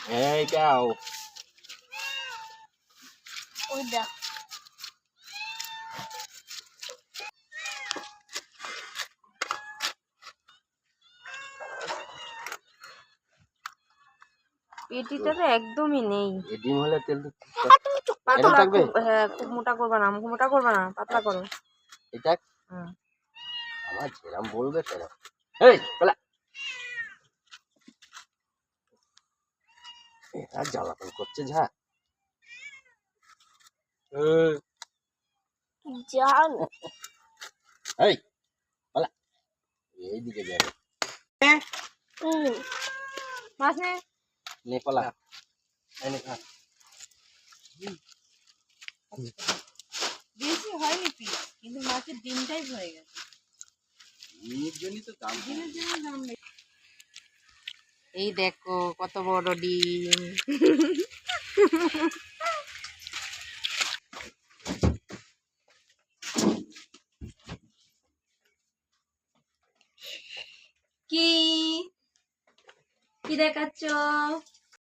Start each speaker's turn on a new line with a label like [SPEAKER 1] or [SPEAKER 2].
[SPEAKER 1] এইটাও
[SPEAKER 2] ওই দেখ পেটিটাতে একদমই নেই।
[SPEAKER 1] ডিম হলে তেল
[SPEAKER 2] পাতলা হ্যাঁ, খুব মোটা করবা না, মোটা করবা না, পাতলা করো।
[SPEAKER 1] এটা
[SPEAKER 2] হুম
[SPEAKER 1] আমার যেরাম বলবে সেরাম। এই পালা, এরা জ্বালাতন করছে যা।
[SPEAKER 2] জান
[SPEAKER 1] এই পালা, এইদিকে যাবে
[SPEAKER 2] মাছ নে।
[SPEAKER 1] নে পালা। এই নে খা।
[SPEAKER 2] বেশি হয়নি পিস, কিন্তু মাছের ডিমটাই ভরে গেছে।
[SPEAKER 1] ডিমের জন্যই তো দাম।
[SPEAKER 2] ডিমের জন্য দাম বেশি। এই দেখো কত বড় ডিম। কি কি দেখাচ্ছ?